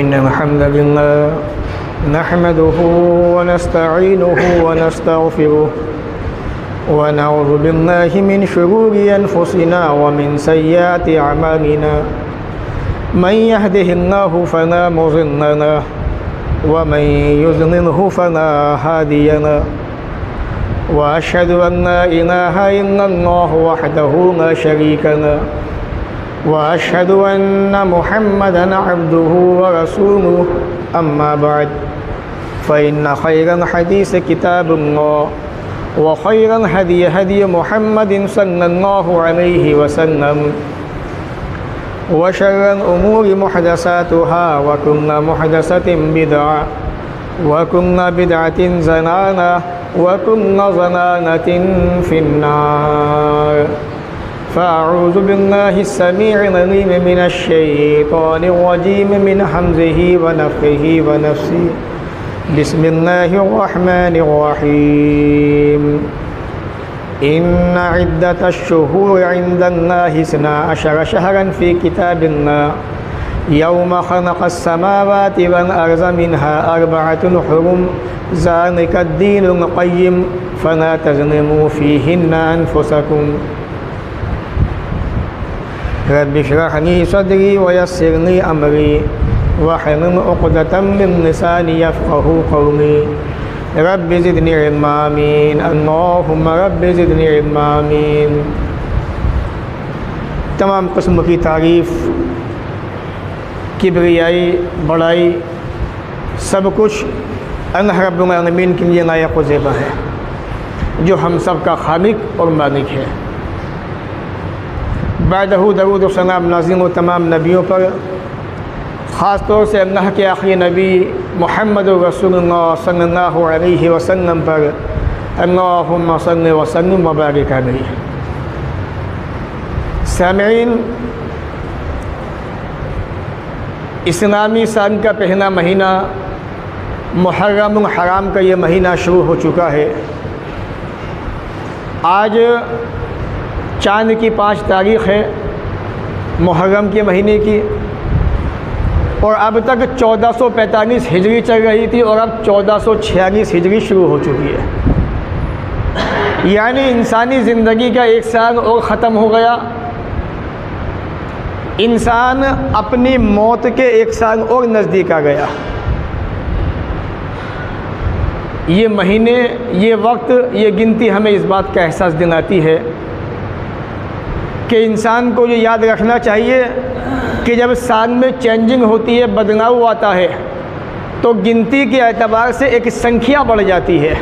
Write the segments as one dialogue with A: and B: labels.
A: इन्नल हम्दलिल्लाह नहमदुहु व नस्तईनुहु व नस्तगफिरुहु व नऊज़ु बिल्लाहि मिन शुरूरि अनफुसिना व मिन सय्यिआति अमालिना मन यहदिहिल्लाहु फला मुज़िल्ल लहु व मन युज़लिल्हु फला हादिय लहु व अशहदु अन ला इलाहा इल्लल्लाहु वहदहु ला शरीका लहु व अशहदु अन्न मुहम्मदन अब्दुहु व रसूलुहु अम्मा बअद फ़इन्न खैरल हदीस किताबुल्लाह व खैरल हदी हदी मुहम्मदिन सल्लल्लाहु अलैहि वसल्लम व शर्रल उमूरि मुहदसातुहा व कुल्लु मुहदसतिन बिदअह व कुल्लु बिदअतिन ज़लालह व कुल्लु ज़लालतिन फिन्नार फ़अऊज़ु बिल्लाहि अस्समीइल अलीम मिनश शैतानिर रजीम मिन हम्ज़िहि व नफ़्ख़िहि व नफ़्सिहि बिस्मिल्लाहिर रहमानिर रहीम इन्ना इद्दतश शुहूरि इंदल्लाहि इस्ना अशरा शहरन फ़ी किताबिल्लाह यौम खलक़स समावाति वल अर्ज़ मिन्हा अर्बअतुन हुरुम ज़ालिकद्दीनुल क़य्यिम फ़ला तज़लिमू फ़ीहिन्ना अनफ़ुसकुम रब्बि इश्रह ली सदरी व यस्सिर ली अमरी वहलुल उक़दतम मिन लिसानी यफ़क़हू क़ौली रब्बि ज़िदनी इल्मा आमीन अल्लाहुम्मा रब्बि ज़िदनी इल्मा आमीन। तमाम किस्म की तारीफ़, किब्रियाई, बड़ाई, सब कुछ अल्लाह रब्बुल आलमीन के लिए लायक़ व ज़ेबा है, जो हम सब का खालिक और मालिक है। बादहू दरूद व सलाम नाज़िल हो तमाम नबियों पर, ख़ास तौर से अल्लाह के आखिरी नबी मुहम्मद रसूलुल्लाह सल्लल्लाहु अलैहि वसल्लम पर अल्लाहुम्मा सल्लि व सल्लिम व बारिक अलैहि। सामईन, इस्लामी साल का पहला महीना मुहर्रमुल हराम का ये महीना शुरू हो चुका है। आज चाँद की 5 तारीख़ है मुहर्रम के महीने की, और अब तक 1445 हिजरी चल रही थी और अब 1446 हिजरी शुरू हो चुकी है। यानी इंसानी ज़िंदगी का एक साल और ख़त्म हो गया। इंसान अपनी मौत के एक साल और नज़दीक आ गया। ये महीने, ये वक्त, ये गिनती हमें इस बात का एहसास दिलाती है कि इंसान को ये याद रखना चाहिए कि जब साल में चेंजिंग होती है, बदलाव आता है, तो गिनती के एतबार से एक संख्या बढ़ जाती है,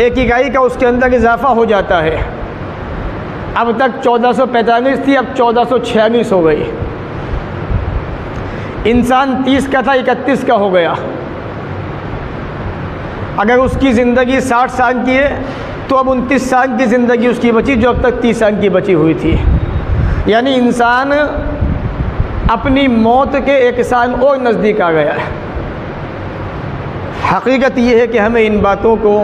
A: एक इकाई का उसके अंदर इजाफा हो जाता है। अब तक 1445 थी, अब 1446 हो गई। इंसान 30 का था, 31 का हो गया। अगर उसकी ज़िंदगी 60 साल की है तो अब 29 साल की ज़िंदगी उसकी बची, जो अब तक 30 साल की बची हुई थी। यानी इंसान अपनी मौत के एक साल और नज़दीक आ गया है। हकीकत ये है कि हमें इन बातों को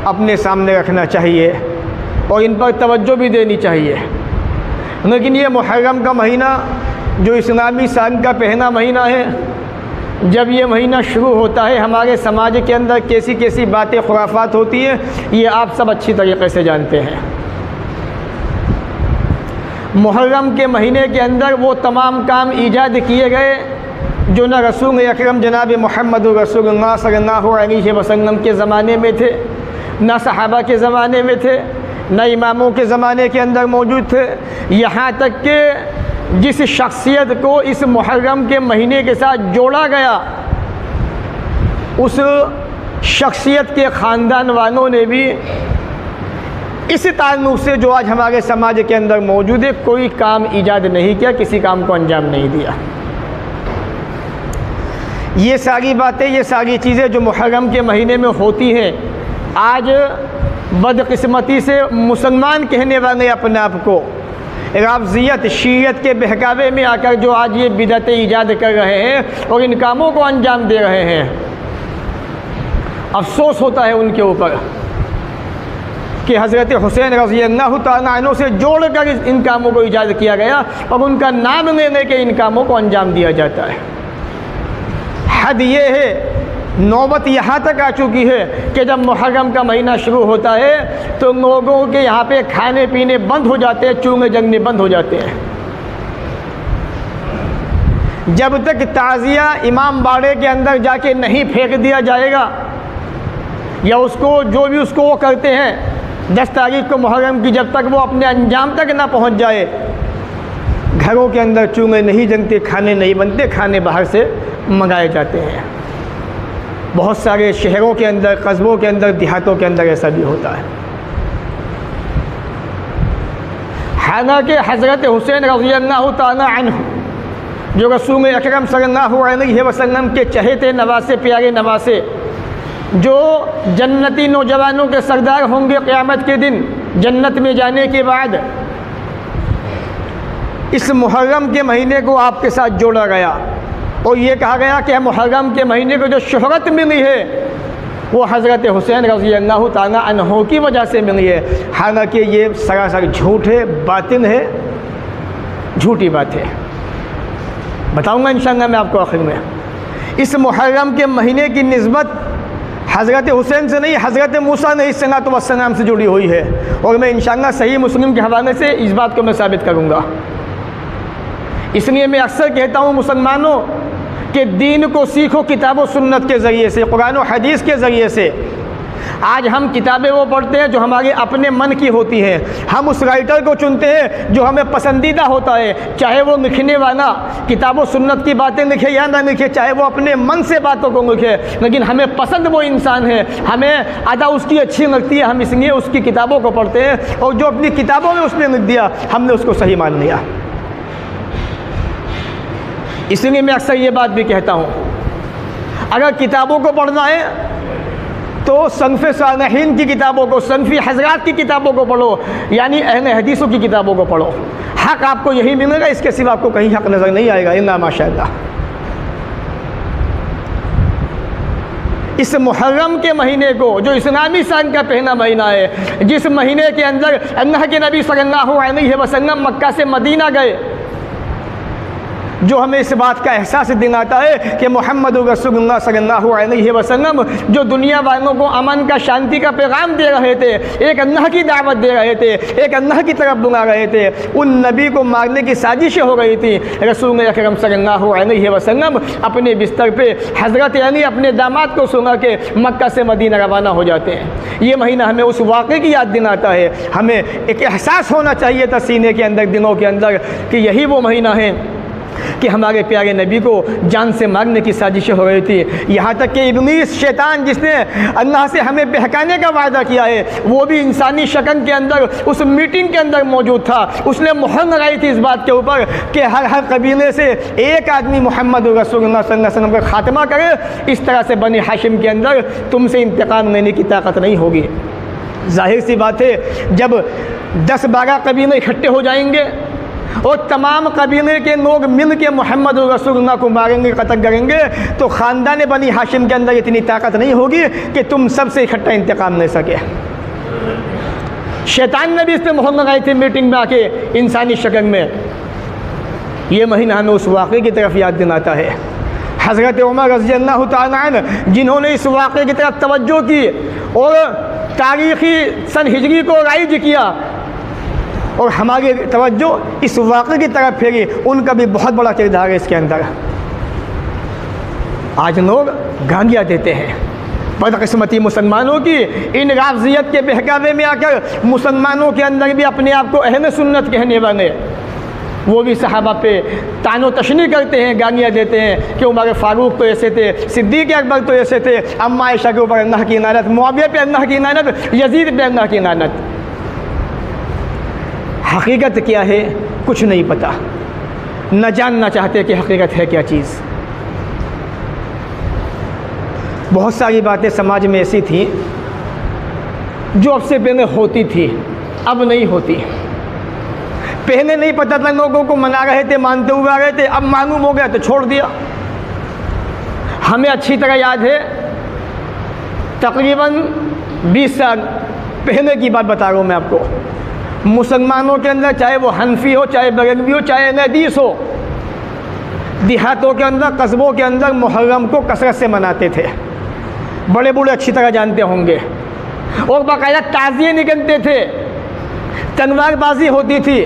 A: अपने सामने रखना चाहिए और इन पर तवज्जो भी देनी चाहिए। लेकिन ये मुहर्रम का महीना, जो इस्लामी साल का पहला महीना है, जब ये महीना शुरू होता है, हमारे समाज के अंदर कैसी कैसी बातें खुराफात होती हैं, ये आप सब अच्छी तरीक़े से जानते हैं। मुहर्रम के महीने के अंदर वो तमाम काम ईजाद किए गए जो न रसूल अकरम जनाब मुहम्मद रसूलुल्लाह सल्लल्लाहु अलैहि वसल्लम के ज़माने में थे, न सहाबा के ज़माने में थे, न इमामों के ज़माने के अंदर मौजूद थे। यहाँ तक कि जिस शख्सियत को इस मुहर्रम के महीने के साथ जोड़ा गया, उस शख्सियत के ख़ानदान वालों ने भी इस ताल्लुक़ से जो आज हमारे समाज के अंदर मौजूद है, कोई काम ईजाद नहीं किया, किसी काम को अंजाम नहीं दिया। ये सारी बातें, ये सारी चीज़ें जो मुहर्रम के महीने में होती हैं, आज बदकिस्मती से मुसलमान कहने वाले अपने आप को राफ़ज़ियत, शीयत के बहकावे में आकर जो आज ये बिदअतें ईजाद कर रहे हैं और इन कामों को अंजाम दे रहे हैं, अफसोस होता है उनके ऊपर। कि हज़रत हुसैन रज़ी अल्लाह तआला अन्हु से जोड़ कर इन कामों को इजाज़त किया गया और उनका नाम लेने के इन कामों को अंजाम दिया जाता है। हद ये है, नौबत यहाँ तक आ चुकी है कि जब मुहर्रम का महीना शुरू होता है तो लोगों के यहाँ पे खाने पीने बंद हो जाते हैं, चूंगे जंगने बंद हो जाते हैं। जब तक ताज़िया इमाम बाड़े के अंदर जाके नहीं फेंक दिया जाएगा या उसको जो भी उसको वो करते हैं 10 तारीख को मुहर्रम की, जब तक वो अपने अंजाम तक ना पहुंच जाए, घरों के अंदर चूंगे नहीं जंगते, खाने नहीं बनते, खाने बाहर से मंगाए जाते हैं। बहुत सारे शहरों के अंदर, कस्बों के अंदर, देहातों के अंदर ऐसा भी होता है। हालांकि हज़रत हुसैन रज़ी अल्लाह तआला अन्हु जो रसूल अकरम सल्लल्लाहु अलैहि वसल्लम के चहेते नवासे, प्यारे नवासे, जो जन्नती नौजवानों के सरदार होंगे क़यामत के दिन जन्नत में जाने के बाद, इस मुहर्रम के महीने को आपके साथ जोड़ा गया और ये कहा गया कि मुहर्रम के महीने को जो शोहरत मिली है वो हज़रत हुसैन रज़ी अल्लाह तआला अन्हु की वजह से मिली है। हालांकि ये सरासर झूठ है, बातिल है, झूठी बात है। बताऊंगा इंशाअल्लाह मैं आपको आखिर में। इस मुहर्रम के महीने की निस्बत हज़रत हुसैन से नहीं, हज़रत मूसा अलैहिस्सलातु वस्सलाम से जुड़ी हुई है और मैं इंशाअल्लाह सही मुस्लिम के हवाले से इस बात को मैं साबित करूँगा। इसलिए मैं अक्सर कहता हूँ मुसलमानों कि दीन को सीखो किताब और सुन्नत के ज़रिए से, कुरान और हदीस के ज़रिए से। आज हम किताबें वो पढ़ते हैं जो हमारे अपने मन की होती हैं, हम उस राइटर को चुनते हैं जो हमें पसंदीदा होता है, चाहे वो लिखने वाला किताब और सुन्नत की बातें लिखे या ना लिखे, चाहे वो अपने मन से बातों को लिखे, लेकिन हमें पसंद वो इंसान है, हमें अदा उसकी अच्छी लगती है, हम इसलिए उसकी किताबों को पढ़ते हैं और जो अपनी किताबों में उसने लिख दिया हमने उसको सही मान लिया। इसलिए मैं अक्सर ये बात भी कहता हूँ, अगर किताबों को पढ़ना है तो सनफ़ सालिहीन की किताबों को, सनफ़ी हज़रात की किताबों को पढ़ो, यानी अहले हदीसों की किताबों को पढ़ो। हक़ आपको यही मिलेगा, इसके सिवा आपको कहीं हक़ नज़र नहीं आएगा, इल्ला माशाअल्लाह। इस मुहर्रम के महीने को, जो इस्लामी सान का पहला महीना है, जिस महीने के अंदर अल्लाह के नबी सल्लल्लाहु अलैहि वसल्लम मक्का से मदीना गए, जो हमें इस बात का एहसास दिलाता है कि मोहम्मद रसूलुल्लाह सल्लल्लाहु अलैहि वसल्लम जो दुनिया वालों को अमन का, शांति का पैगाम दे रहे थे, एक अल्लाह की दावत दे रहे थे, एक अल्लाह की तरफ बुला रहे थे, उन नबी को मारने की साजिशें हो रही थी। रसूल अकरम सल्लल्लाहु अलैहि वसल्लम अपने बिस्तर पे हज़रत अली अपने दामाद को सुना के मक्का से मदीना रवाना हो जाते हैं। ये महीना हमें उस वाक़े की याद दिलाता है। हमें एक एहसास होना चाहिए था सीने के अंदर, दिलों के अंदर, कि यही वो महीना है कि हमारे प्यारे नबी को जान से मारने की साजिशें हो रही थी। यहाँ तक कि इब्लीस, शैतान, जिसने अल्लाह से हमें बहकाने का वादा किया है, वो भी इंसानी शक्ल के अंदर उस मीटिंग के अंदर मौजूद था। उसने मुहर लगाई थी इस बात के ऊपर कि हर कबीले से एक आदमी मोहम्मद रसूलुल्लाह सल्लल्लाहु अलैहि वसल्लम का खात्मा करे, इस तरह से बनी हाशिम के अंदर तुमसे इंतकाम लेने की ताकत नहीं होगी। जाहिर सी बात है, जब 10-12 कबीले इकट्ठे हो जाएंगे और तमाम कबीले के लोग मिल के मोहम्मद रसूलुल्लाह को मारेंगे, कत्ल करेंगे, तो ख़ानदान बनी हाशिम के अंदर इतनी ताकत नहीं होगी कि तुम सबसे इकट्ठा इंतकाम ले सके। शैतान ने भी इस पर मोहर लगाई थी मीटिंग में आके इंसानी शक्ल में। ये महीना हमें उस वाक़े की तरफ याद दिलाता है। हज़रत उमर रज़ी अल्लाह तआला अन्हु जिन्होंने इस वाक़े की तरफ तवज्जो की और तारीख़ी सन हिजरी को राइज किया और हमारी तवज्जो इस वाक़े की तरफ फेरी, उनका भी बहुत बड़ा किरदार है इसके अंदर। आज लोग गालियाँ देते हैं बदकिस्मती मुसलमानों की, इन राफ़ज़ियत के बहकावे में आकर मुसलमानों के अंदर भी अपने आप को अहले सुन्नत कहने वाले, वो भी सहाबा पे तानो तशनी करते हैं, गालियाँ देते हैं कि उमर फ़ारूक तो ऐसे थे, सिद्दीक़ अकबर तो ऐसे थे, अम्मा आयशा के ऊपर अल्लाह की लानत, मुआविया पे अल्लाह की लानत, यज़ीद पे अल्लाह की लानत। हकीकत क्या है कुछ नहीं पता, न जानना चाहते कि हकीकत है क्या चीज़। बहुत सारी बातें समाज में ऐसी थी जो अब से पहले होती थी, अब नहीं होती। पहले नहीं पता था, लोगों को मना रहे थे, मानते हुए आ रहे थे, अब मालूम हो गया तो छोड़ दिया। हमें अच्छी तरह याद है, तकरीबन 20 साल पहले की बात बता रहा हूँ मैं आपको। मुसलमानों के अंदर चाहे वो हनफी हो, चाहे बरेलवी हो, चाहे नदीस हो, देहातों के अंदर, कस्बों के अंदर मुहर्रम को कसरत से मनाते थे। बड़े बूढ़े अच्छी तरह जानते होंगे। और बाकायदा ताज़िए निकलते थे, तलवारबाजी होती थी।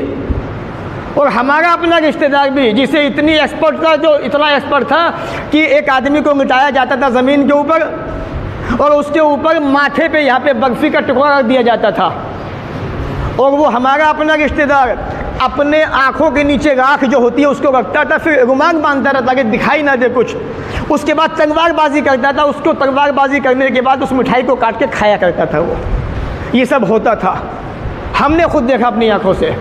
A: और हमारा अपना रिश्तेदार भी, जिसे इतनी एक्सपर्ट था, जो इतना एक्सपर्ट था कि एक आदमी को मिटाया जाता था ज़मीन के ऊपर और उसके ऊपर माथे पे यहाँ पे बर्फ़ी का टुकड़ा रख दिया जाता था। और वो हमारा अपना रिश्तेदार अपने आँखों के नीचे राख जो होती है उसको रखता था, फिर रुमाल बांधता था ताकि दिखाई ना दे कुछ। उसके बाद तलवारबाजी करता था। उसको तलवारबाजी करने के बाद उस मिठाई को काट के खाया करता था वो। ये सब होता था, हमने खुद देखा अपनी आँखों से।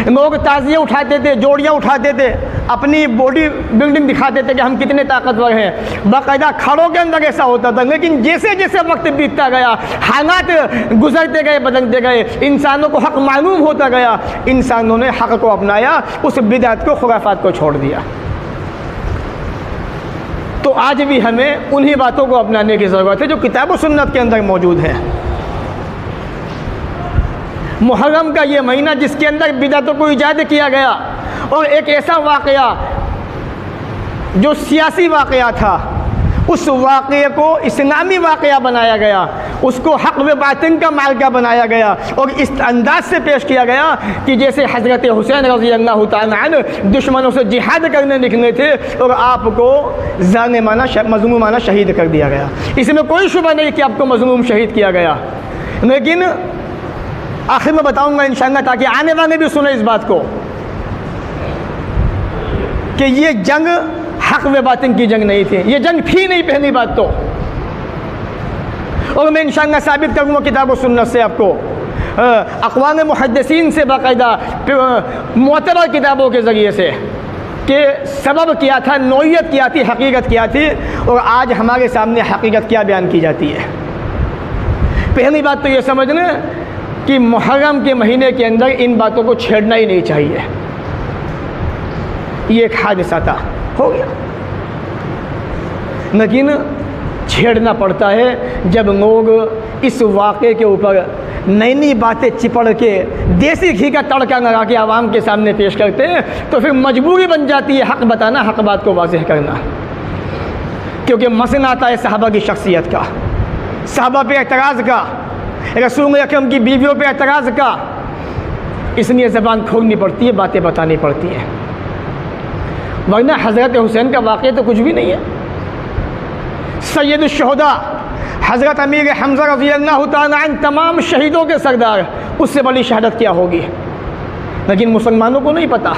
A: लोग ताज़िए उठाते थे, जोड़ियाँ उठाते थे, अपनी बॉडी बिल्डिंग दिखाते थे कि हम कितने ताकतवर हैं। बाकायदा खड़ों के अंदर ऐसा होता था। लेकिन जैसे जैसे वक्त बीतता गया, हालात गुजरते गए, बदलते गए, इंसानों को हक़ मालूम होता गया, इंसानों ने हक़ को अपनाया, उस बिदअत को, खुराफात को छोड़ दिया। तो आज भी हमें उन्हीं बातों को अपनाने की ज़रूरत है जो किताब और सुन्नत के अंदर मौजूद है। मुहर्रम का ये महीना जिसके अंदर बिदअतों को ईजाद किया गया, और एक ऐसा वाक़या जो सियासी वाक़या था, उस वाक़े को इस्लामी वाक़या बनाया गया, उसको हक़ व बातिल का मार्का बनाया गया और इस अंदाज से पेश किया गया कि जैसे हज़रत हुसैन रज़ी अल्लाह तआला अन्हु दुश्मनों से जिहाद करने निकले थे और आपको जाने माना, मज़लूम माना शहीद कर दिया गया। इसमें कोई शुबा नहीं कि आपको मज़लूम शहीद किया गया। लेकिन आखिर में बताऊंगा इंशाअल्लाह, ताकि आने वाले भी सुने इस बात को कि ये जंग हक़ व बातिल की जंग नहीं थी, ये जंग थी नहीं पहली बात तो। और मैं इंशाअल्लाह साबित करूँगा किताब और सुन्नत से, आपको अक़वाल मुहद्दिसीन से, बाकायदा मोतबर किताबों के ज़रिए से, कि सबब क्या था, नौइयत क्या थी, हकीकत क्या थी, और आज हमारे सामने हकीकत क्या बयान की जाती है। पहली बात तो ये समझ लें कि मुहर्रम के महीने के अंदर इन बातों को छेड़ना ही नहीं चाहिए। ये एक हादसा था, हो गया। लेकिन छेड़ना पड़ता है जब लोग इस वाक़े के ऊपर नई नई बातें चिपड़ के देसी घी का तड़का लगा के आवाम के सामने पेश करते हैं, तो फिर मजबूरी बन जाती है हक़ बताना, हक़ बात को वाज़ेह करना। क्योंकि मसला आता है सहाबा की शख्सियत का, सहाबा पे एतराज़ का, रसूल अकरम की बीवियों पे एतराज़ का, इसलिए ज़बान खोलनी पड़ती है, बातें बतानी पड़ती हैं। वरना हज़रत हुसैन का वाक़या तो कुछ भी नहीं है। सैयदुश्शुहदा हज़रत अमीर हमज़ा रज़ी अल्लाह तआला अन्हु तमाम शहीदों के सरदार, उससे बड़ी शहादत क्या होगी। लेकिन मुसलमानों को नहीं पता।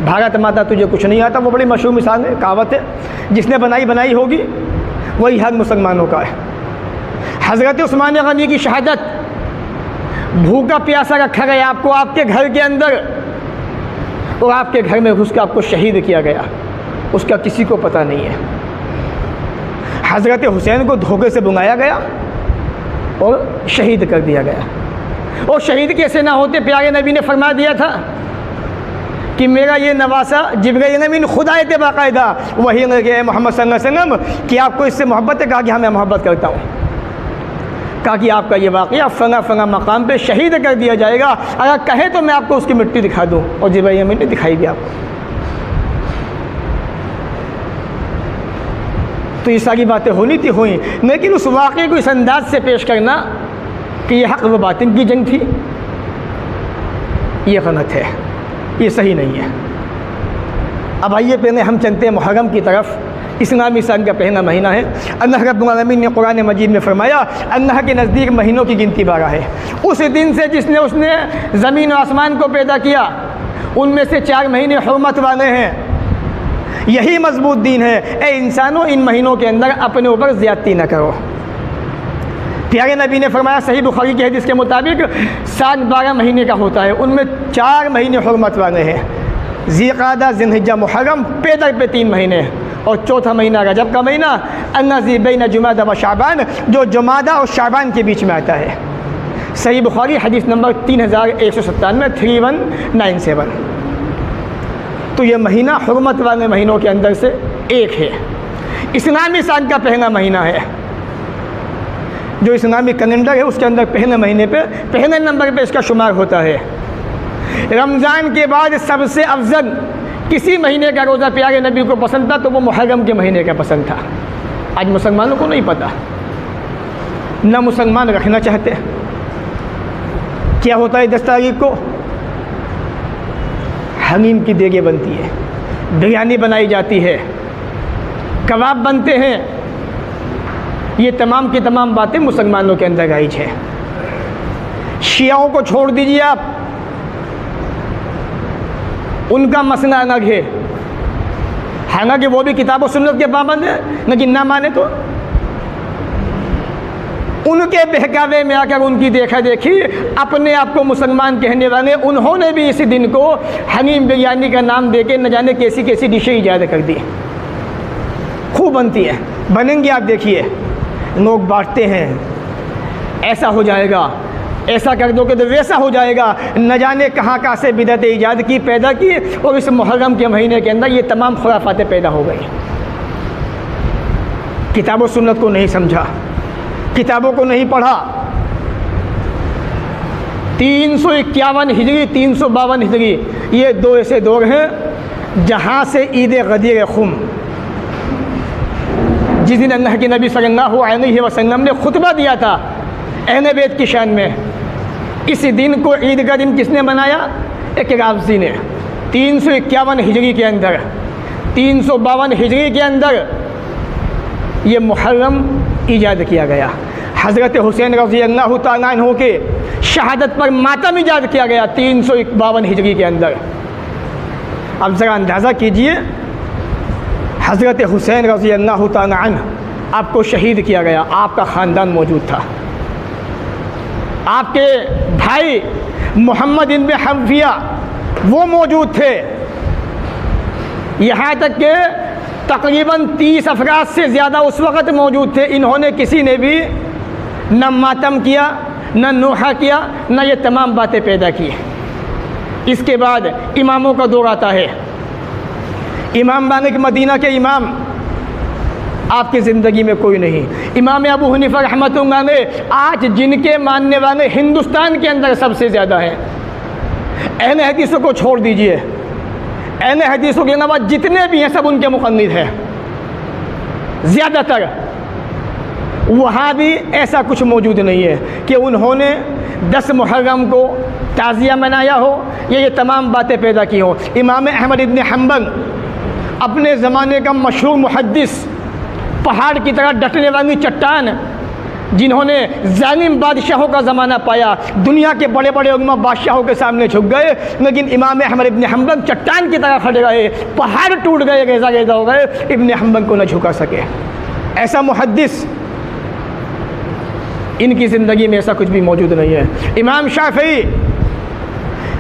A: भारत माता तुझे कुछ नहीं आता, वो बड़ी मशहूर मिसाल है, कहावत है, जिसने बनाई होगी वही हक मुसलमानों का है। हज़रत उस्मान गनी की शहादत, भूखा प्यासा रखा गया आपको आपके घर के अंदर और आपके घर में घुस कर आपको शहीद किया गया, उसका किसी को पता नहीं है। हज़रत हुसैन को धोखे से बुलाया गया और शहीद कर दिया गया। और शहीद कैसे ना होते, प्यारे नबी ने फरमा दिया था कि मेरा ये नवासा जिब्राइल अमीन खुद आए थे बाकायदा, वही लगे मोहम्मद सल्लल्लाहु अलैहि वसल्लम कि आपको इससे मोहब्बत है। कहा कि हाँ मैं मोहब्बत करता हूँ। कहा कि आपका ये वाक़या फ़ना फ़ना मकाम पे शहीद कर दिया जाएगा, अगर कहे तो मैं आपको उसकी मिट्टी दिखा दूँ। और जिब्राइल अमीन ने दिखाई भी आपको। तो ये सारी बातें होनी थी, हुई, लेकिन उस वाक़े को इस अंदाज से पेश करना कि ये हक़ व बातिल की जंग थी, ये गलत है, ये सही नहीं है। अब आइए पहले हम चलते हैं मुहर्रम की तरफ। इस्लामी साल का पहला महीना है। अल्लाह रब्बुल आलमीन ने कुरान मजीद में फरमाया, अल्लाह के नज़दीक महीनों की गिनती 12 है। उस दिन से जिसने उसने ज़मीन और आसमान को पैदा किया, उनमें से 4 महीने हुर्मत वाले हैं। यही मजबूत दीन है। ए इंसानों, इन महीनों के अंदर अपने ऊपर ज़्यादती न करो। प्यारे नबी ने फरमाया सही बुखारी की हदीस के मुताबिक साल 12 महीने का होता है, उनमें 4 महीने हुर्मत वाले हैं। ज़िलक़ादा, ज़िलहिज्जा, मुहर्रम, पैदल पे 3 महीने, और चौथा महीना रजब का महीना, अन्नज़ी बैन जुमादा व शाबान, जो जुमादा और शाबान के बीच में आता है। सही बुखारी हदीस नंबर 3197, 3197। तो ये महीना हुर्मत वाले महीनों के अंदर से एक है। इस्लामी साल का पहला महीना है। जो इस्लामी कैलेंडर है उसके अंदर पहले महीने पे पहले नंबर पे इसका शुमार होता है। रमज़ान के बाद सबसे अफजल किसी महीने का रोज़ा प्यारे नबी को पसंद था तो वो मुहर्रम के महीने का पसंद था। आज मुसलमानों को नहीं पता, ना मुसलमान रखना चाहते। क्या होता है 10 तारीख को? हमीम की देगे बनती है, बिरयानी बनाई जाती है, कबाब बनते हैं। ये तमाम की तमाम बातें मुसलमानों के अंदर राइज है। शियाओं को छोड़ दीजिए आप, उनका मसला अलग है। हालांकि वो भी किताब और सुन्नत के पाबंद है, लेकिन ना माने तो उनके बहकावे में आकर उनकी देखा देखी अपने आप को मुसलमान कहने वाले उन्होंने भी इस दिन को हनीम बिरयानी का नाम देके न जाने कैसी कैसी डिशें ईजाद कर दी। खूब बनती है, बनेंगी, आप देखिए, लोग बांटते हैं। ऐसा हो जाएगा, ऐसा कर दोगे तो वैसा हो जाएगा, न जाने कहाँ कहाँ से बिदअत ईजाद की पैदा की, और इस मुहर्रम के महीने के अंदर ये तमाम खुराफातें पैदा हो गई। किताब और सुन्नत को नहीं समझा, किताबों को नहीं पढ़ा। 351 हिजरी 352 हिजरी ये दो ऐसे दौर हैं जहाँ से ईद गदीर खुम, जिस दिन अल्लाह के नबी सल्लल्लाहु अलैहि वसल्लम ने खुतबा दिया था अहले बैत की शान में, इस दिन को ईद का दिन किसने मनाया? एक राफ़ज़ी ने। 351 हिजरी के अंदर, 352 हिजरी के अंदर ये मुहर्रम ईजाद किया गया। हज़रत हुसैन रज़ी अल्लाह तआला अन्हु के शहादत पर मातम ईजाद किया गया 352 हिजरी के अंदर। अब ज़रा अंदाज़ा कीजिए, हज़रत हुसैन रज़ी अल्लाह तआला अन्हु आपको शहीद किया गया, आपका ख़ानदान मौजूद था, आपके भाई मोहम्मद इब्न हनफिया वो मौजूद थे, यहाँ तक कि तकरीबन 30 अफराद से ज़्यादा उस वक़्त मौजूद थे। इन्होंने किसी ने भी न मातम किया, न नोहा किया, न ये तमाम बातें पैदा की। इसके बाद इमामों का दौर आता है। इमाम मालिक मदीना के इमाम, आपकी ज़िंदगी में कोई नहीं। इमाम अबू हनीफा रहमतुल्लाह अलैह आज जिनके मानने वाले हिंदुस्तान के अंदर सबसे ज़्यादा हैं। अहले हदीसों को छोड़ दीजिए, अहले हदीसों के अलावा जितने भी हैं सब उनके मुक़ल्लिद हैं ज़्यादातर। वहाँ भी ऐसा कुछ मौजूद नहीं है कि उन्होंने 10 मुहर्रम को ताज़िया मनाया हो या ये तमाम बातें पैदा की हो। इमाम अहमद इब्न हंबल अपने ज़माने का मशहूर मुहद्दिस, पहाड़ की तरह डटने वाली चट्टान, जिन्होंने जालिम बादशाहों का ज़माना पाया, दुनिया के बड़े बड़े उलमा बादशाहों के सामने झुक गए, लेकिन इमाम अहमद इब्न हंबल चट्टान की तरह खड़े रहे, पहाड़ टूट गए, रेज़ा रेज़ा हो गए, इब्न हंबल को न झुका सके। ऐसा मुहद्दिस, इनकी ज़िंदगी में ऐसा कुछ भी मौजूद नहीं है। इमाम शाफ़ी,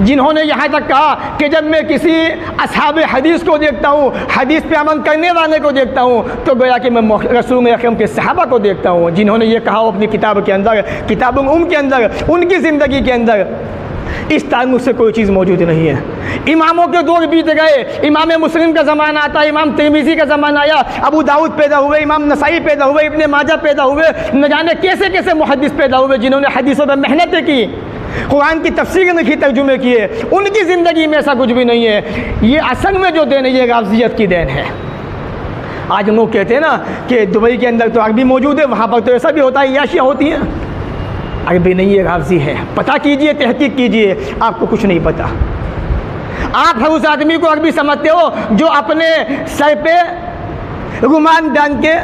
A: जिन्होंने यहाँ तक कहा कि जब मैं किसी असहाब हदीस को देखता हूँ, हदीस पे अमल करने वाले को देखता हूँ, तो गोया कि मैं रसूल अकरम के सहाबा को देखता हूँ, जिन्होंने ये कहा अपनी किताब के अंदर, किताबुल उम्म के अंदर, उनकी ज़िंदगी के अंदर इस ताल्लुक़ से कोई चीज़ मौजूद नहीं है। इमामों के दौर बीत गए, इमाम मुस्लिम का ज़माना आता, इमाम तिरमिज़ी का ज़माना आया, अबू दाऊद पैदा हुए, इमाम नसाई पैदा हुए, इब्न माजा पैदा हुए, न जाने कैसे कैसे मुहद्दिस पैदा हुए जिन्होंने हदीसों पर मेहनतें की, कुरान की तफसीर लिखी, तर्जुमे किए। उनकी ज़िंदगी में ऐसा कुछ भी नहीं है। ये असल में जो देन है ये राफ़ज़ियत की देन है। आज लोग कहते हैं ना कि दुबई के अंदर तो अरबी मौजूद है, वहाँ पर तो ऐसा भी होता है, याशियाँ होती हैं। अरबी नहीं है, राफ़ज़ी है। पता कीजिए, तहकीक कीजिए, आपको कुछ नहीं पता। आप हर उस आदमी को अरबी समझते हो जो अपने सर पे रुमाल डाल के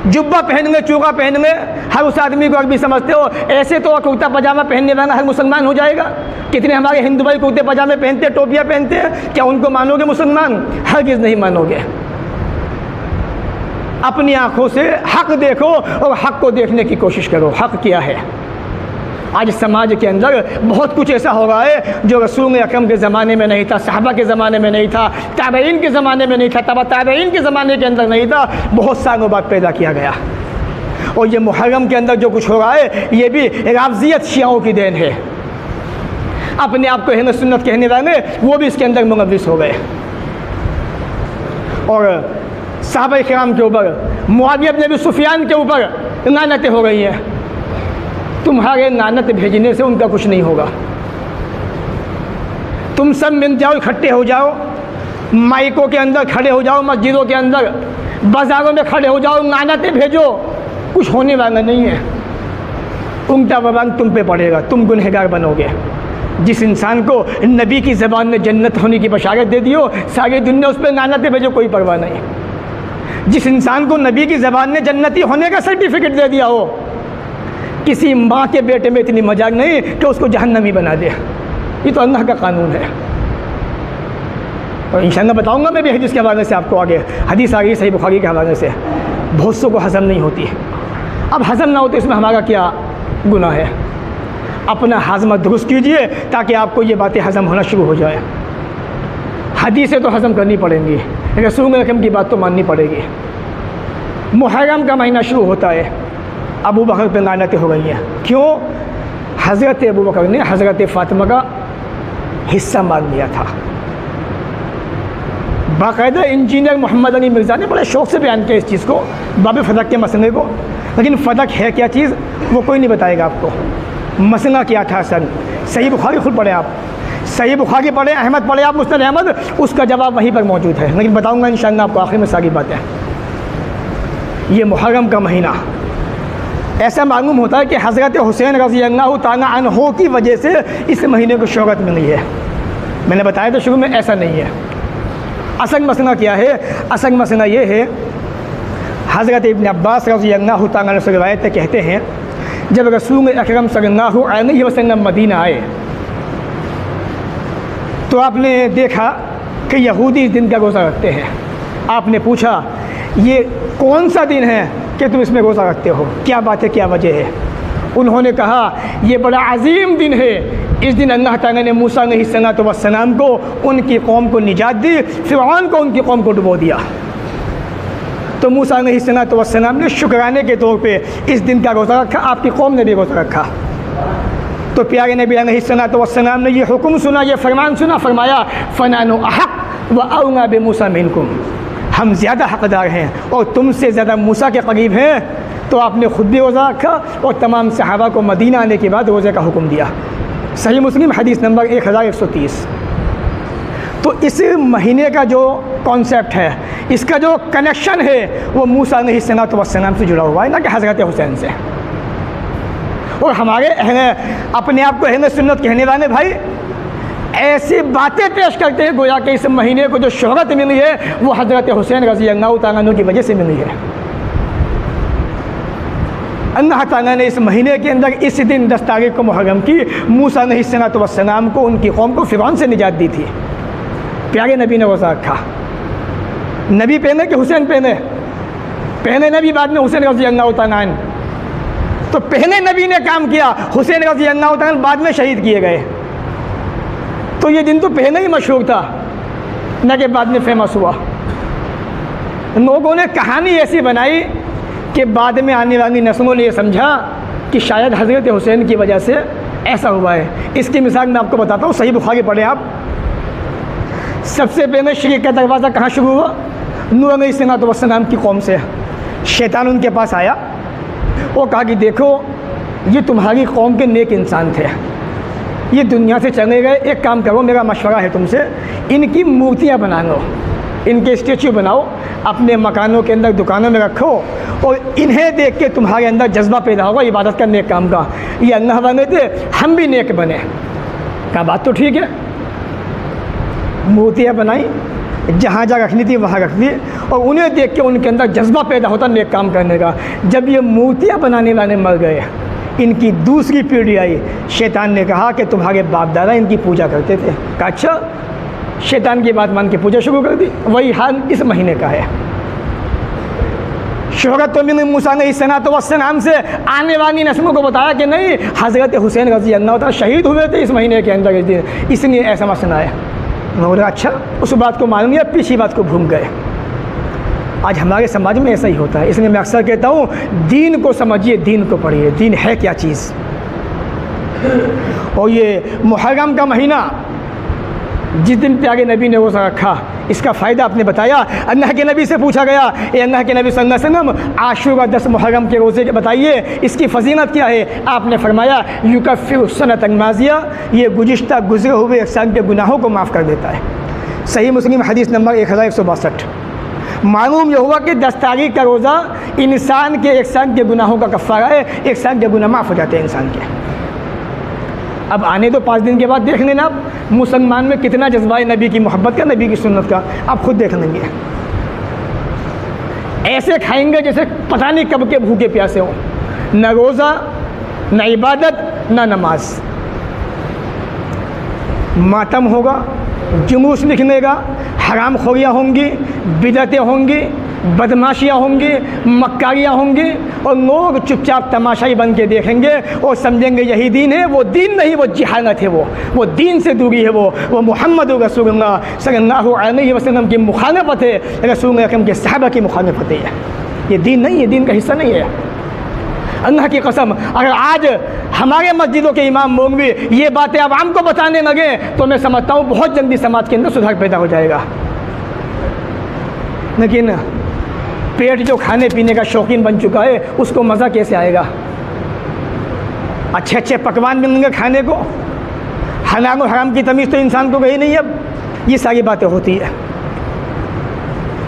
A: जुब्बा पहनेंगे, चूड़ा पहनेंगे, हर उस आदमी को अरबी समझते हो। ऐसे तो कुर्ता पजामा पहनने वाला हर मुसलमान हो जाएगा। कितने हमारे हिंदू भाई कुर्ते पजामे पहनते हैं, टोपियाँ पहनते हैं, क्या उनको मानोगे मुसलमान? हरगिज़ नहीं मानोगे। अपनी आँखों से हक़ देखो और हक़ को देखने की कोशिश करो। हक़ क्या है? आज समाज के अंदर बहुत कुछ ऐसा हो रहा है जो रसूल अकरम के ज़माने में नहीं था, सहाबा के ज़माने में नहीं था, ताबईन के ज़माने में नहीं था, तबा ताबईन के ज़माने के अंदर नहीं था, बहुत सालों बाद पैदा किया गया। और ये मुहर्रम के अंदर जो कुछ हो रहा है ये भी राफ़ज़ियत शियाओं की देन है। अपने आप को अहले सुन्नत कहने वाले वो भी इसके अंदर मुलव्विस हो गए। और सहाबा किराम के ऊपर, मुआविया इब्न अबी सुफियान के ऊपर नानतें हो गई हैं। तुम्हारे नानत भेजने से उनका कुछ नहीं होगा। तुम सब मिल जाओ, इकट्ठे हो जाओ, माइकों के अंदर खड़े हो जाओ, मस्जिदों के अंदर, बाज़ारों में खड़े हो जाओ, नानतें भेजो, कुछ होने वाला नहीं है। उल्टा वबाल तुम पे पड़ेगा, तुम गुनहगार बनोगे। जिस इंसान को नबी की ज़बान में जन्नत होने की बशारत दे दियो, सारी दुनिया उस पर नानतें भेजो, कोई परवाह नहीं। जिस इंसान को नबी की ज़बान ने जन्नती होने का सर्टिफिकेट दे दिया हो, किसी माँ के बेटे में इतनी मजाक नहीं कि उसको जहन्नमी बना दे। ये तो अल्लाह का कानून है। और इंशाअल्लाह बताऊंगा मैं भी हदीस के हवाले से आपको आगे। हदीस आ गई सही बुखारी के हवाले से, बहुत सौ को हज़म नहीं होती। अब हज़म ना हो तो इसमें हमारा क्या गुनाह है? अपना हाजमा दुरुस्त कीजिए ताकि आपको ये बातें हज़म होना शुरू हो जाए। हदीसें तो हज़म करनी पड़ेंगी, रसूल अकरम की बात तो माननी पड़ेगी। मुहर्रम का महीना शुरू होता है, अबू बकर पे लानतें हो गई हैं। क्यों? हज़रत अबू बकर ने हज़रत फ़ातिमा का हिस्सा मांग लिया था। बाकायदा इंजीनियर मोहम्मद अली मिर्ज़ा ने बड़े शौक़ से बयान किया इस चीज़ को, बाब फ़दक के मसले को। लेकिन फ़दक है क्या चीज़, वो कोई नहीं बताएगा आपको। मसला क्या था असल? सही बुखारी खुद पढ़े आप, सही बुखारी पढ़े, अहमद पढ़े आप, मुस्नद अहमद, उसका जवाब वहीं पर मौजूद है। लेकिन बताऊँगा इंशाअल्लाह आपको आखिर में सारी बातें। ये मुहर्रम का महीना ऐसा मालूम होता है कि हज़रत हुसैन रज़ी अल्लाह तआला अन्हु की वजह से इस महीने को शोहरत मिली है। मैंने बताया था शुरू में, ऐसा नहीं है। असल मसला क्या है? असल मसला ये है, हज़रत इब्न अब्बास रज़ी अल्लाह तआला से रिवायत कहते हैं, जब रसूल अकरम सल्लल्लाहु अलैहि वसल्लम मदीना आए तो आपने देखा कि यहूदी इस दिन का रोज़ा रखते हैं। आपने पूछा ये कौन सा दिन है कि तुम इसमें रोज़ा रखते हो, क्या बात है, क्या वजह है? उन्होंने कहा ये बड़ा अजीम दिन है, इस दिन अल्लाह ताला ने मूसा अलैहिस्सलाम को, उनकी कौम को निजात दी, फ़िरऔन को, उनकी कौम को डुबो दिया। तो मूसा अलैहिस्सलाम ने शुक्राने के तौर पे इस दिन का रोज़ा रखा, आपकी कौम ने भी रोज़ा रखा। तो प्यारे नबी अलैहिस्सलाम ने ये हुक्म सुना, ये फरमान सुना, फरमाया फ़नानु अहक़ व औला बिमूसा मिनकुम, हम ज़्यादा हक़दार हैं और तुमसे ज़्यादा मूसा के करीब हैं। तो आपने ख़ुद भी रोज़ा रखा और तमाम सहाबा को मदीना आने के बाद रोज़े का हुक्म दिया। सही मुस्लिम हदीस नंबर 1130। तो इस महीने का जो कॉन्सेप्ट है, इसका जो कनेक्शन है, वो मूसा अलैहिस्सलाम से जुड़ा हुआ है, ना कि हज़रत हुसैन से। और हमारे अपने आप को अहले सुन्नत कहने वाले भाई ऐसी बातें पेश करते हैं गोया कि इस महीने को जो शोहरत मिली है वो हज़रत हुसैन रज़ी अल्लाह तआला अन्हु की वजह से मिली है। अल्लाह ताला ने इस महीने के अंदर इस दिन 10 तारीख को मुहर्रम की मूसा अलैहिस्सलाम को, उनकी कौम को फ़िरऔन से निजात दी थी। प्यारे नबी ने रोज़ा रखा। नबी पहने कि हुसैन पहने? पहले नबी, बाद में हुसैन रज़ी अल्लाह तआला अन्हु। तो पहले नबी ने काम किया, हुसैन रज़ी अल्लाह तआला अन्हु बाद में शहीद किए गए। तो ये दिन तो पहले ही मशहूर था, न कि बाद में फेमस हुआ। लोगों ने कहानी ऐसी बनाई कि बाद में आने वाली नस्लों ने यह समझा कि शायद हज़रत हुसैन की वजह से ऐसा हुआ है। इसकी मिसाल मैं आपको बताता हूँ, सही बुखारी पढ़े आप। सबसे पहले शिर्क का दरवाज़ा कहाँ शुरू हुआ? नूह अलैहिस्सलाम की कौम से। शैतान उनके पास आया और कहा कि देखो ये तुम्हारी कौम के नेक इंसान थे, ये दुनिया से चले गए, एक काम करो, मेरा मशवरा है तुमसे, इनकी मूर्तियाँ बना लो, इनके स्टेचू बनाओ, अपने मकानों के अंदर, दुकानों में रखो, और इन्हें देख के तुम्हारे अंदर जज्बा पैदा होगा इबादत का, नेक काम का। ये अल्लाह बने थे, हम भी नेक बने। क्या बात तो ठीक है। मूर्तियाँ बनाई, जहाँ जहाँ रखनी थी वहाँ रख दी, और उन्हें देख के उनके अंदर जज्बा पैदा होता नेक काम करने का। जब ये मूर्तियाँ बनाने वाले मर गए, इनकी दूसरी पीढ़ी आई, शैतान ने कहा कि तुम्हारे बाप दादा इनकी पूजा करते थे। कहा अच्छा, शैतान की बात मान के पूजा शुरू कर दी। वही हाल इस महीने का है। शोहरत तो मिली मूसा अलैहिस्सलाम से, आने वाली नस्लों को बताया कि नहीं, हज़रत हुसैन रज़ी अल्लाह तआला शहीद हुए थे इस महीने के अंदर, इस दिन, इसलिए ऐसा मसला है। बोला अच्छा, उस बात को मालूम या पीछे बात को भूल गए। आज हमारे समाज में ऐसा ही होता है। इसलिए मैं अक्सर कहता हूँ, दीन को समझिए, दीन को पढ़िए, दीन है क्या चीज़। और ये मुहर्रम का महीना जिस दिन प्यारे नबी ने रोज़ा रखा, इसका फ़ायदा आपने बताया। अल्लाह के नबी से पूछा गया, अल्लाह के नबी सल्लल्लाहु अलैहि वसल्लम आशूरा 10 मुहर्रम के रोज़े के बताइए, इसकी फजीलत क्या है? आपने फरमाया युकफ्फिरु सनत माज़िया, ये गुज़िश्ता गुज़रे हुए एक साल के गुनाहों को माफ़ कर देता है। सही मुस्लिम हदीस नंबर 1162। मालूम यह हुआ कि 10 तारीख का रोज़ा इंसान के एक साल के गुनाहों का कफ़ारा है, एक साल के गुनाह माफ़ हो जाते हैं इंसान के। अब आने तो 5 दिन के बाद देख लेना आप मुसलमान में कितना जज्बा है नबी की मोहब्बत का, नबी की सुन्नत का, आप खुद देख लेंगे। ऐसे खाएंगे जैसे पता नहीं कब के भूखे प्यासे हो, न रोज़ा न इबादत न नमाज। मातम होगा, जुलूस निकलेगा, हराम खोरियाँ होंगी, बिदतें होंगी, बदमाशियाँ होंगी, मक्कारियाँ होंगी, और लोग चुपचाप तमाशाई बन के देखेंगे और समझेंगे यही दीन है। वो दीन नहीं, वो जिहालत है, वो दीन से दूरी है, वो मुहम्मद रसूलुल्लाह सल्लल्लाहु अलैहि वसल्लम की मुखालफत है, रसूल अकरम के सहाबा की मुखालफत है। ये दीन नहीं है, दीन का हिस्सा नहीं है। अल्लाह की कसम, अगर आज हमारे मस्जिदों के इमाम मौलवी ये बातें आवाम को बताने लगे तो मैं समझता हूँ बहुत जल्दी समाज के अंदर सुधार पैदा हो जाएगा। लेकिन पेट जो खाने पीने का शौकीन बन चुका है, उसको मज़ा कैसे आएगा? अच्छे अच्छे पकवान मिलेंगे खाने को, हलाल और हराम की तमीज़ तो इंसान को गई नहीं। अब ये सारी बातें होती है।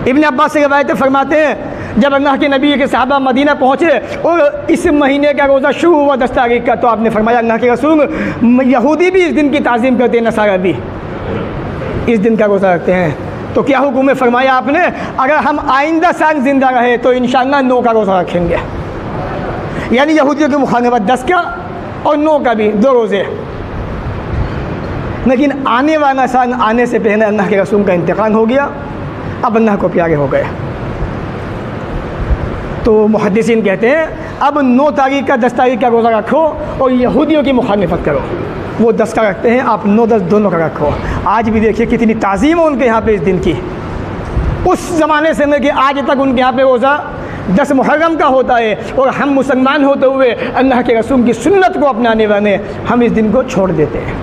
A: इब्न अब्बास से रवायतें फरमाते हैं, जब अल्लाह के नबी के सहाबा मदीना पहुँचे और इस महीने का रोज़ा शुरू हुआ 10 तारीख का, तो आपने फरमाया अल्लाह के रसूल, यहूदी भी इस दिन की ताज़ीम करते हैं, नसारा भी इस दिन का रोज़ा रखते हैं। तो क्या हुक्म है? फरमाया आपने, अगर हम आइंदा साल ज़िंदा रहे तो इंशाअल्लाह 9 का रोज़ा रखेंगे। यानी यहूदियों की मुखालफत 10 का और 9 का भी 2 रोज़े। लेकिन आने वाला साल आने से पहले अल्लाह के रसूल का इंतकाल हो गया, अब अल्लाह को प्यारे हो गए। तो मुहद्दिसीन कहते हैं अब 9 तारीख का 10 तारीख का रोज़ा रखो और यहूदियों की मुखालफत करो। वो 10 का रखते हैं, आप 9-10 दोनों का रखो। आज भी देखिए कितनी ताज़ीम है उनके यहाँ पे इस दिन की। उस ज़माने से लेकर आज तक उनके यहाँ पे रोज़ा 10 मुहर्रम का होता है, और हम मुसलमान होते हुए अल्लाह के रसूल की सुन्नत को अपनाने वाले हम इस दिन को छोड़ देते हैं।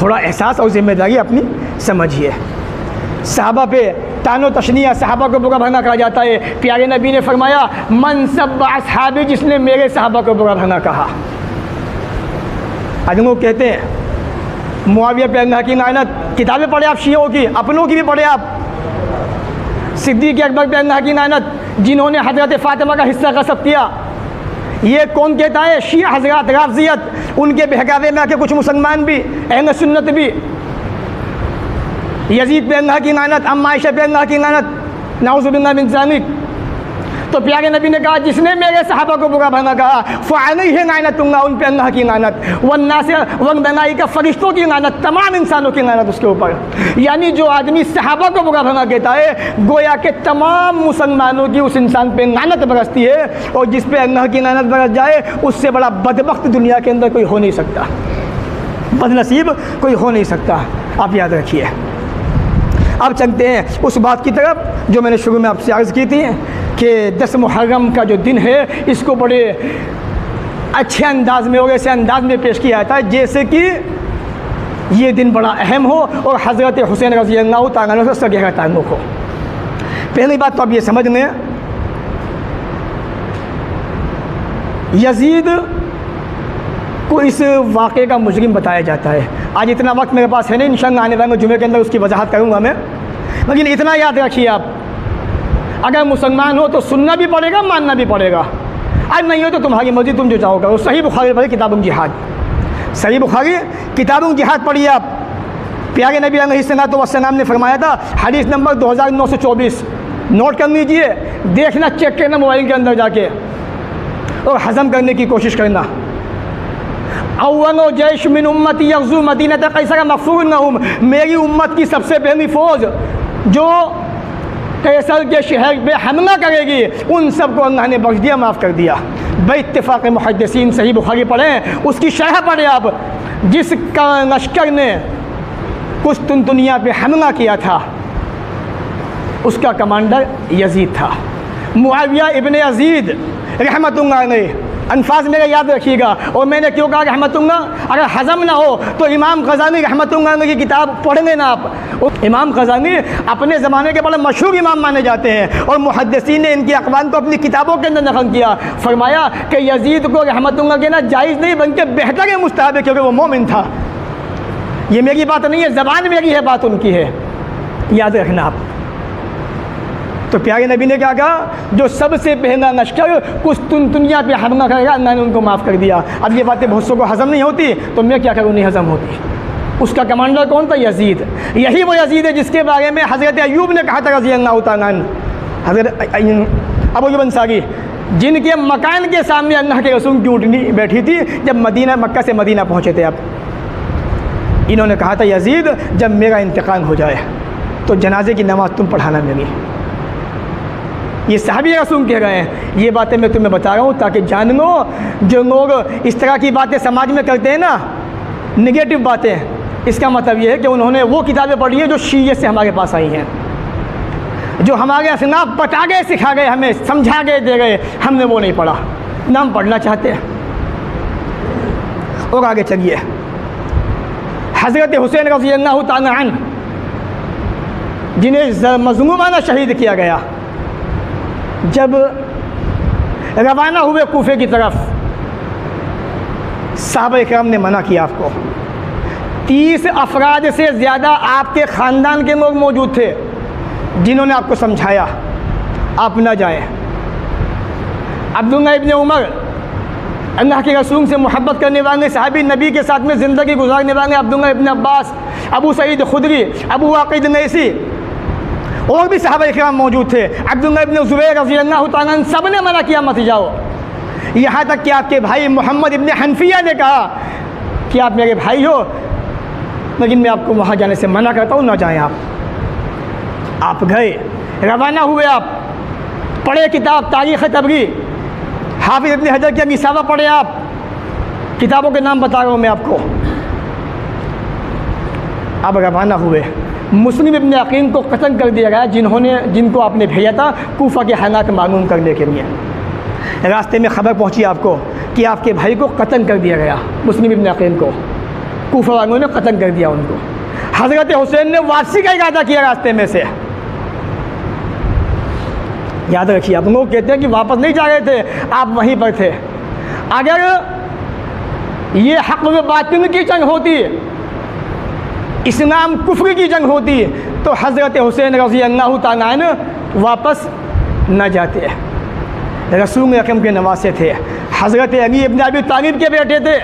A: थोड़ा एहसास और ज़िम्मेदारी अपनी समझिए। सहाबा पे तानो तशनिया, सहाबा को बुरा भला कहा जाता है। प्यारे नबी ने फरमाया, मन सब्बा असहाबी, जिसने मेरे सहाबा को बुरा भला कहा। आज लोग कहते हैं मुआविया पे अल्लाह की लानत, किताबें पढ़े आप शियों की, अपनों की भी पढ़े आप। सिद्दीक़ अकबर पे अल्लाह की लानत, जिन्होंने हज़रत फ़ातिमा का हिस्सा कसब किया। ये कौन कहता है? शिया हज़रात, राफ़ज़ियत। उनके बहकावे में आके कुछ मुसलमान भी, अहले सुन्नत भी। यजीद पे अल्लाह की लानत, अम्मा आयशा पे अल्लाह की लानत, नाउज़ु बिल्लाह मिन ज़ालिक। तो प्यारे नबी ने कहा, जिसने मेरे सहाबा को बुरा भला कहा फ़अलैहि लानतुल्लाह, उन पे अल्लाह की लानत, वन्नास वल मलाइका, फरिश्तों की लानत, तमाम इंसानों की लानत उसके ऊपर। यानी जो आदमी सहाबा को बुरा भला कहता है, गोया के तमाम मुसलमानों की उस इंसान पे लानत बरसती है, और जिस पे अल्लाह की लानत बरस जाए उससे बड़ा बदबख्त दुनिया के अंदर कोई हो नहीं सकता, बदनसीब कोई हो नहीं सकता। आप याद रखिए। अब चलते हैं उस बात की तरफ जो मैंने शुरू में आपसे अर्ज़ की थी कि 10 मुहर्रम का जो दिन है, इसको बड़े अच्छे अंदाज में और ऐसे अंदाज में पेश किया जाता है जैसे कि ये दिन बड़ा अहम हो और हज़रत हुसैन रज़ी अल्लाह तआला अन्हु से गहरा ताल्लुक़ हो। पहली बात तो अब ये समझ लें, यजीद को इस वाक़े का मुजरिम बताया जाता है। आज इतना वक्त मेरे पास है नहीं, इंशाअल्लाह आने वाले जुमे के अंदर उसकी वजाहत करूँगा मैं। लेकिन इतना याद रखिए आप, अगर मुसलमान हो तो सुनना भी पड़ेगा, मानना भी पड़ेगा। आज नहीं हो तो तुम्हारी मर्ज़ी, तुम जो चाहोगे। वो सही बुखारी पढ़े, किताबुल जिहाद, सही बुखारी किताबुल जिहाद पढ़िए आप। प्यारे नबी अलैहिस्सलातु वस्सलाम ने फरमाया था, हदीस नंबर 2924, नोट कर लीजिए, देखना, चेक करना मोबाइल के अंदर जाके और हज़म करने की कोशिश करना। अव्वलो जैश मिन उम्मती यग़ज़ू मदीनत कैसर मग़फ़ूरुन लहुम, मेरी उम्मत की सबसे पहली फ़ौज जो कैसर के शहर पे हमला करेगी, उन सब को अल्लाह ने बख्श दिया, माफ़ कर दिया। बेइत्तिफ़ाक़ मुहद्दिसीन सही बुखारी पढ़ें, उसकी शरह पढ़ें आप। जिस लश्कर ने कुस्तुनतुनिया पे हमला किया था उसका कमांडर यजीद था, मुआविया इब्न यजीद रहमतुल्लाह अलैह। अल्फाज मेरे याद रखिएगा। और मैंने क्यों कहा रहमतुल्लाह, अगर हज़म ना हो तो इमाम ग़ज़ाली रहमतुल्लाह की किताब पढ़ लेना आप। इमाम ग़ज़ाली अपने ज़माने के बड़े मशहूर इमाम माने जाते हैं और मुहद्दिसीन ने इनकी अक़वाल को अपनी किताबों के अंदर नक़ल किया। फरमाया कि यज़ीद को रहमतुल्लाह कहना जायज़ नहीं बल्कि बेहतर है, मुस्तहब है, क्योंकि वो मोमिन था। ये मेरी बात नहीं है, ज़बान मेरी है, बात उनकी है, याद रखना आप। तो प्यारे नबी ने क्या कहा, जो सबसे पहला लश्कर कुछ दुनिया पे हमला करेगा अल्लाह ने उनको माफ़ कर दिया। अब ये बातें बहुत सौ को हज़म नहीं होती तो मैं क्या करूँ, नहीं हज़म होती। उसका कमांडर कौन था, यज़ीद। यही वो यज़ीद है जिसके बारे में हज़रत अय्यूब ने कहा था रज़ी अल्लाह तआला अन्हु, हज़रत अबू अय्यूब अंसारी, जिनके मकान के सामने अल्लाह के रसूल की ऊँटनी बैठी थी जब मदीना, मक्का से मदीना पहुँचे थे। अब इन्होंने कहा था यज़ीद जब मेरा इंतकाल हो जाए तो जनाजे की नमाज़ तुम पढ़ाना मेरी। ये सहाबी रसूल कह रहे हैं। ये बातें मैं तुम्हें बता रहा हूँ ताकि जान लो, जो लोग इस तरह की बातें समाज में करते हैं ना, नेगेटिव बातें, इसका मतलब ये है कि उन्होंने वो किताबें पढ़ी हैं जो शीयत से हमारे पास आई हैं, जो हमारे असनाफ बता गए, सिखा गए, हमें समझा गए, दे गए, हमने वो नहीं पढ़ा, ना हम पढ़ना चाहते हैं। और आगे चलिए, हज़रत हुसैन रज़ी अल्लाह तआला अन्हु जिन्हें मज़लूमाना शहीद किया गया, जब रवाना हुए कूफे की तरफ, साहबा किराम ने मना किया आपको। 30 अफराद से ज़्यादा आपके ख़ानदान के लोग मौजूद थे जिन्होंने आपको समझाया आप ना जाएं। अब्दुल्लाह इब्न उमर, अल्लाह के रसूल से मोहब्बत करने वाले सहाबी, नबी के साथ में ज़िंदगी गुजारने वाले अब्दुल्लाह इब्न अब्बास, अबू सईद खुदरी, अबू वाक़िद नैसी और भी सहाबा इकराम मौजूद थे, अब्दुल्लाह इब्न ज़ुबैर रज़ी अल्लाह तआला अन्हु, सब ने मना किया मत जाओ। यहाँ तक कि आपके भाई मोहम्मद इब्न हनफिया ने कहा कि आप मेरे भाई हो लेकिन मैं आपको वहाँ जाने से मना करता हूँ, ना जाएँ आप गए, रवाना हुए, आप पढ़े किताब तारीख़ तबरी, हाफिज़ इब्न हजर की निसाबा पढ़े, आप किताबों के नाम बता रहा हूँ मैं आपको। अब रवाना हुए, मुस्लिम इब्न अकील को कत्ल कर दिया गया, जिनको आपने भेजा था कूफा के हालात मालूम करने के लिए। रास्ते में खबर पहुंची आपको कि आपके भाई को कत्ल कर दिया गया, मुस्लिम इब्न अकील को कूफा वालों ने कत्ल कर दिया उनको। हज़रत हुसैन ने वापसी का इरादा किया रास्ते में से। याद रखिए, आप लोग कहते हैं कि वापस नहीं जा रहे थे, आप वहीं पर थे। अगर ये हक़ व बातिल की जंग होती, इस्लाम कुफ्र की जंग होती, तो हज़रत हुसैन रज़ी अल्लाह तआला अन्हु वापस न जाते। रसूल अकरम के नवासे थे, हज़रत अली इब्न अबी तालिब के बेटे थे,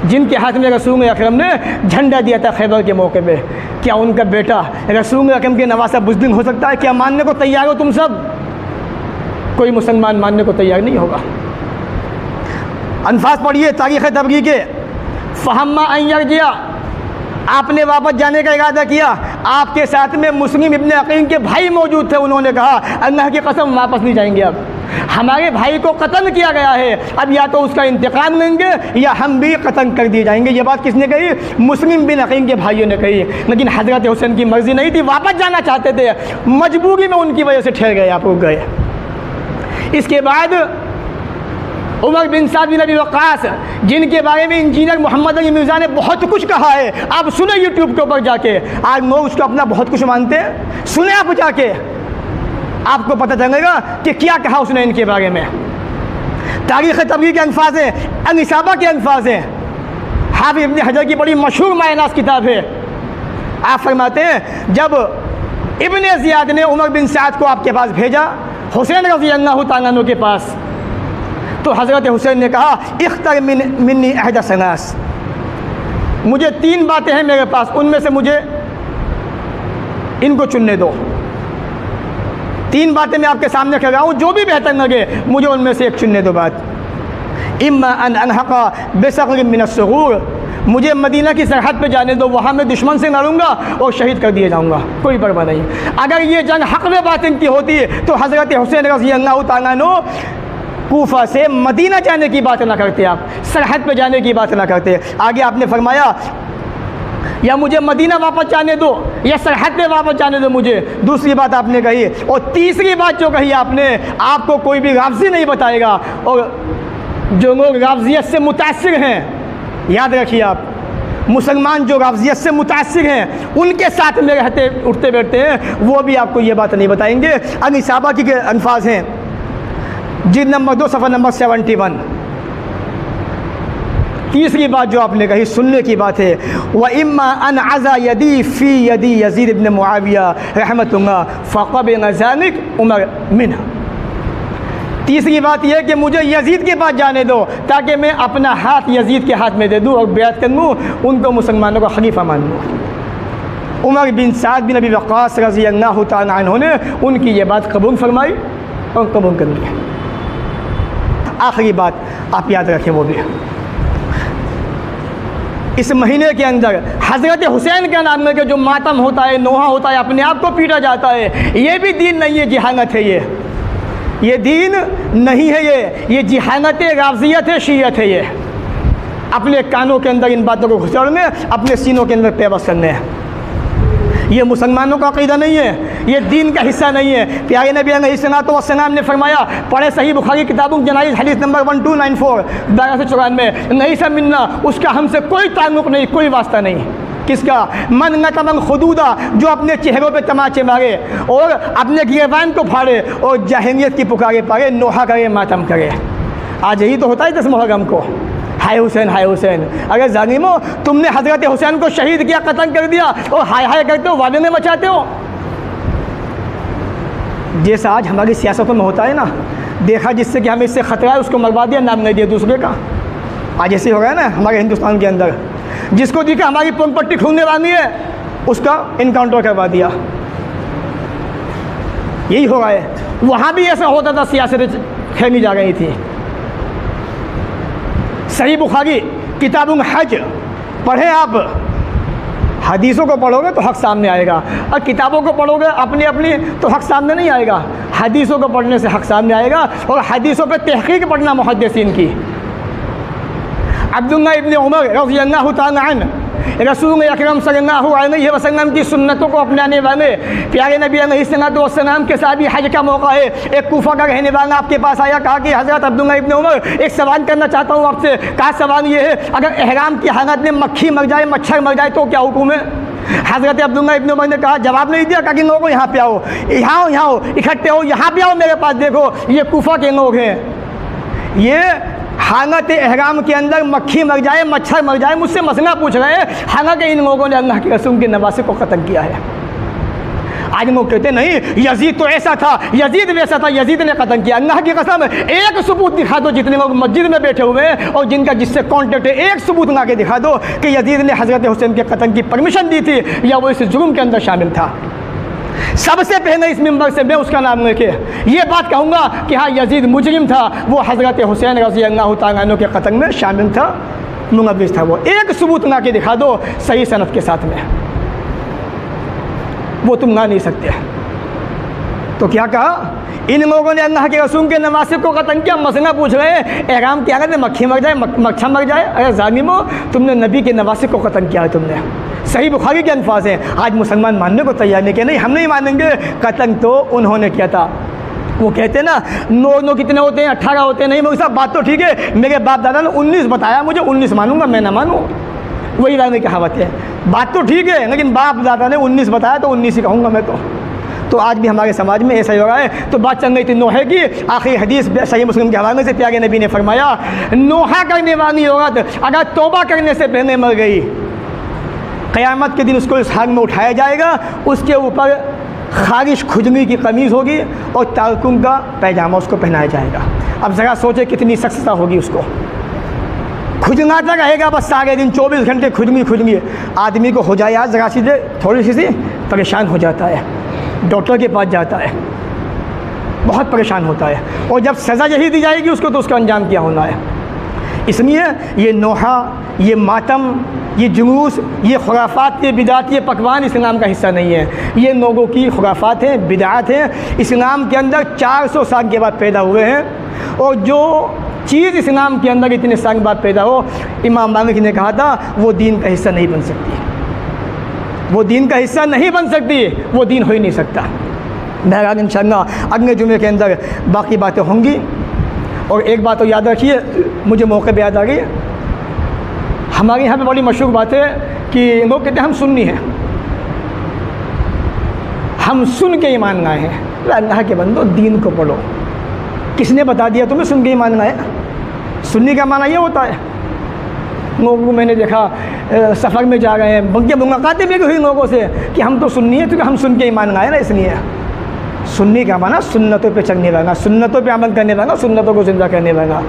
A: जिनके हाथ में रसूल अकरम ने झंडा दिया था खैबर के मौके पे। क्या उनका बेटा रसूल अकरम के नवासा बुज़दिल हो सकता है? क्या मानने को तैयार हो तुम सब? कोई मुसलमान मानने को तैयार नहीं होगा। अल्फाज पढ़िए तारीख़ तबरी के, फ़हम्मा अन यरजिया, आपने वापस जाने का इरादा किया, आपके साथ में मुस्लिम इब्न अकील के भाई मौजूद थे, उन्होंने कहा अल्लाह की कसम वापस नहीं जाएंगे, अब हमारे भाई को कत्ल किया गया है, अब या तो उसका इंतकाम लेंगे या हम भी कत्ल कर दिए जाएंगे। ये बात किसने कही? मुस्लिम बिन अकील के भाइयों ने कही। लेकिन हज़रत हुसैन की मर्ज़ी नहीं थी, वापस जाना चाहते थे, मजबूरी में उनकी वजह से ठहर गए, आप रुक गए। इसके बाद उमर बिन साद बिन अबी वक़ास, जिनके बारे में इंजीनियर मोहम्मद अली मिर्ज़ा ने बहुत कुछ कहा है, आप सुने यूट्यूब के ऊपर जाके, आज लोग उसको अपना बहुत कुछ मानते हैं, सुने आप जाके, आपको पता चलेगा कि क्या कहा उसने इनके बारे में। तारीख़ तबरी के अल्फाज हैं, अनिसाबा के अल्फाज हैं, हाफिज़ इब्न हजर की बड़ी मशहूर मायनास किताब है। आप फरमाते हैं जब इब्न ज़ियाद ने उमर बिन साद को आपके पास भेजा, हुसैन रज़ी अल्लाह तआला अन्हु के पास, तो हज़रत हुसैन ने कहा इख्तर मिन्नी अहद सनास, मुझे 3 बातें हैं मेरे पास, उनमें से मुझे इनको चुनने दो। 3 बातें मैं आपके सामने कर रहा हूँ, जो भी बेहतर लगे मुझे उनमें से एक चुनने दो बात। इम्मा अन अनहक़ा बिसग़्र मिन अस्सग़ूर, मुझे मदीना की सरहद पे जाने दो, वहाँ मैं दुश्मन से लड़ूंगा और शहीद कर दिए जाऊँगा, कोई परवाह नहीं। अगर ये जंग हक़ में बातिल की होती तो हज़रत हुसैन रज़ी अल्लाह तआला अन्हु कूफा से मदीना जाने की बात ना करते, आप सरहद पे जाने की बात ना करते। आगे आपने फरमाया या मुझे मदीना वापस जाने दो या सरहद पे वापस जाने दो मुझे, दूसरी बात आपने कही। और तीसरी बात जो कही आपने, आपको कोई भी राज़ी नहीं बताएगा और जो लोग राफ़ज़ियत से मुतासिर हैं, याद रखिए आप, मुसलमान जो राफ़ज़ियत से मुतासिर हैं उनके साथ में रहते उठते बैठते हैं, वो भी आपको ये बात नहीं बताएंगे। अनिसाबा के अल्फाज हैं, जिल्द नंबर 2 सफ़ा नंबर 71। तीसरी बात जो आपने कही, सुनने की बात है, व इम्मा अन अज़ा यदी फ़ी यदी यज़ीद इब्न मुआविया रहमतुल्लाह फ़क़बिल ज़ालिक उमर मिन्हा। तीसरी बात यह कि मुझे यजीद के पास जाने दो ताकि मैं अपना हाथ यजीद के हाथ में दे दूँ और बैत कर लूँ, उनको मुसलमानों का खलीफा मान लूँ। उमर बिन साद बिन अबी वक़्क़ास रज़ी अल्लाह तआला अन्हु ने उनकी ये बात कबूल फरमाई और कबूल कर ली। आखिरी बात आप याद रखें, वो भी इस महीने के अंदर हज़रत हुसैन के नाम में जो मातम होता है, नोहा होता है, अपने आप को पीटा जाता है, ये भी दीन नहीं है, जिहानत है। ये दीन नहीं है, ये जिहानत राफ़ज़ियत है, शीयत है। ये अपने कानों के अंदर इन बातों को घुसाड़ने, अपने सीनों के अंदर पेवस करने हैं। ये मुसलमानों का अक़ीदा नहीं है, ये दीन का हिस्सा नहीं है। प्यारे नबी अलैहिस्सलातु वस्सलाम ने फरमाया, पढ़े सही बुखारी किताबुल जनाइज़ हदीस नंबर 1294 1294, नहीं सब मिलना, उसका हमसे कोई ताल्लुक़ नहीं, कोई वास्ता नहीं। किसका? मन नतमन खुदूदा, जो अपने चेहरों पे तमाचे मारे और अपने गिरबान को फाड़े और जाहिलियत की पुकारे पारे, नोहा करे, मातम करे। आज यही तो होता है 10 मुहर्रम को, हाय हुसैन हाय हुसैन। अगर जालिमो, तुमने हज़रत हुसैन को शहीद किया, कत्ल कर दिया और हाय हाय करते हो, वादे में मचाते हो। जैसा आज हमारी सियासतों में होता है ना, देखा जिससे कि हमें इससे ख़तरा है उसको मरवा दिया, नाम नहीं दिया दूसरे का। आज ऐसे हो गया ना हमारे हिंदुस्तान के अंदर, जिसको देखा हमारी पंख पट्टी खुलने वाली है उसका इनकाउंटर करवा दिया। यही हो रहा है। वहाँ भी ऐसा होता था, सियासत खेली जा रही थी। सही बुखारी किताबुल हज पढ़ें आप, हदीसों को पढ़ोगे तो हक़ सामने आएगा, और किताबों को पढ़ोगे अपनी अपनी तो हक़ सामने नहीं आएगा। हदीसों को पढ़ने से हक़ सामने आएगा, और हदीसों पे तहक़ीक़ पढ़ना मुहद्दिसीन की। अब्दुल्लाह इब्न उमर रज़ियल्लाहु तआला अन्हु रसूल अकरम सल्लल्लाहु अलैहि वसल्लम की सुन्नतों को अपनाने वाले प्यारे नबी अलैहिस्सलातु वस्सलाम के साथ भी हज का मौका है। एक कूफा का रहने वाला आपके पास आया, कहा कि हज़रत अब्दुल्लाह इब्न उमर एक सवाल करना चाहता हूँ आपसे। कहा सवाल ये है, अगर एहराम की हालत में मक्खी मर जाए, मच्छर मर जाए तो क्या हुक्म है? हज़रत अब्दुल्लाह इब्न उमर ने कहा, जवाब नहीं दिया, कहा कि लोगों यहाँ पे आओ, यहाँ आओ, इकट्ठे हो, यहाँ पे आओ मेरे पास, देखो ये कूफा के लोग हैं, ये हालत एहराम के अंदर मक्खी मर जाए, मच्छर मर जाए, मुझसे मसला पूछ रहे हैं, हालांकि इन लोगों ने अल्लाह के रसूल के नवासे को क़त्ल किया है। आज लोग कहते नहीं, यजीद तो ऐसा था, यजीद वैसा था, यजीद ने कत्ल किया। अल्लाह की कसम, एक सबूत दिखा दो, जितने लोग मस्जिद में बैठे हुए हैं और जिनका जिससे कॉन्टेक्ट है, एक सबूत ला के दिखा दो कि यजीद ने हज़रत हुसैन के कत्ल की परमिशन दी थी या वो इस जुर्म के अंदर शामिल था। सबसे पहले इस मिंबर से मैं उसका नाम लेके ये बात कहूँगा कि हाँ, यजीद मुजरिम था, वो हज़रत हुसैन रज़ी अल्लाह तआला अन्हु के कत्ल में शामिल था, मुलव्विस था। वो एक सबूत ला के दिखा दो सही सनद के साथ में, वो तुम ला नहीं सकते। तो क्या कहा, इन लोगों ने अल्लाह के रसूल के नवासे को कत्ल किया। मसला पूछ रहे हैं, एहराम की हालत में मक्खी मर जाए, मच्छर मर जाए। अरे ज़ालिमो, तुमने नबी के नवासे को कत्ल किया है तुमने। सही बुखारी के अल्फाज हैं। आज मुसलमान मानने को तैयार नहीं, कि नहीं हम नहीं मानेंगे, कत्ल तो उन्होंने किया था। वो कहते हैं ना, 9 कितने होते हैं, 18 होते हैं। नहीं मेरे साहब, बात तो ठीक है, मेरे बाप दादा ने 19 बताया, मुझे 19 मानूंगा, मैं ना मानूँ, वही रानी कहावत है। बात तो ठीक है, लेकिन बाप दादा ने 19 बताया तो 19 ही कहूँगा मैं तो आज भी हमारे समाज में ऐसा ही हो रहा है। तो बात चल रही थी नोहे की। आखिरी हदीस सही मुस्लिम के हवाले से प्यारे नबी ने फरमाया, नोहा करने वाली औरत अगर तौबा करने से पहले मर गई, क़यामत के दिन उसको इस हाल में उठाया जाएगा, उसके ऊपर खारिश खुजली की कमीज़ होगी और तारकुम का पैजामा उसको पहनाया जाएगा। अब ज़रा सोचे कितनी सख्ता होगी उसको। खुजलाता रहेगा बस सारे दिन, 24 घंटे खुजली। आदमी को हो जाए आज ज़रा सी थोड़ी सी परेशान हो जाता है, डॉक्टर के पास जाता है, बहुत परेशान होता है, और जब सज़ा यही दी जाएगी उसको तो उसका अंजाम क्या होना है। इसलिए ये नोहा, ये मातम, ये जुलूस, ये खुराफात, ये बिदात, ये पकवान इस्लाम का हिस्सा नहीं है। ये लोगों की खुराफात हैं, बिदात हैं। इस्लाम के अंदर 400 साल के बाद पैदा हुए हैं, और जो चीज़ इस्लाम के अंदर इतने साल बाद पैदा हो, इमाम मालिक ने कहा था वो दीन का हिस्सा नहीं बन सकती, वो दीन का हिस्सा नहीं बन सकती, वो दीन हो ही नहीं सकता। बहरहाल इंशाअल्लाह अगले जुमे के अंदर बाकी बातें होंगी। और एक बात तो याद रखिए, मुझे मौके पे याद आ गई, हमारे यहाँ पे बड़ी मशहूर बात है कि लोग कहते हैं हम सुन्नी हैं, हम सुन के ईमान लाए हैं। अल्लाह के बंदो, दीन को पढ़ो। किसने बता दिया तुम्हें सुन के ईमान लाए? सुन्नी का माना ये होता है। लोगों को मैंने देखा सफ़र में जा रहे हैं, बल्कि मुलाकातें भी हुई लोगों से कि हम तो सुन्नी है, क्योंकि हम सुन के ईमान लाए ना, इसलिए। सुन्नी का माना सुन्नतों पे चलने लगा, सुन्नतों पे अमल करने लगा, सुन्नतों को ज़िंदा करने लगा।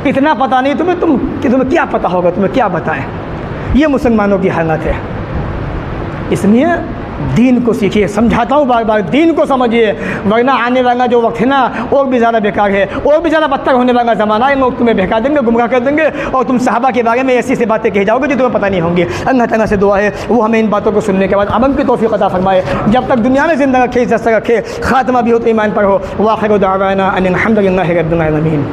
A: इतना पता नहीं तुम्हें, तुम्हें क्या पता होगा, तुम्हें क्या बताएं। ये मुसलमानों की हालत है। इसलिए दीन को सीखिए, समझाता हूँ बार बार, दीन को समझिए, वरना आने वाला जो वक्त है ना और भी ज़्यादा बेकार है, और भी ज़्यादा बदतर होने वाला ज़माना है। लोग तुम्हें बहका देंगे, गुमराह कर देंगे, और तुम सहाबा के बारे में ऐसी बातें कह जाओगे जो तुम्हें पता नहीं होंगी। अल्लाह ताला से दुआ है वो हमें इन बातों को सुनने के बाद अमल की तौफीक अता फरमाए। जब तक दुनिया में ज़िंदा रखे, इज्जत से रखे, खात्मा भी हो तो ईमान पर हो। वाखिर दावाना अनिल हम्दुलिल्लाहि रब्बिल आलमीन।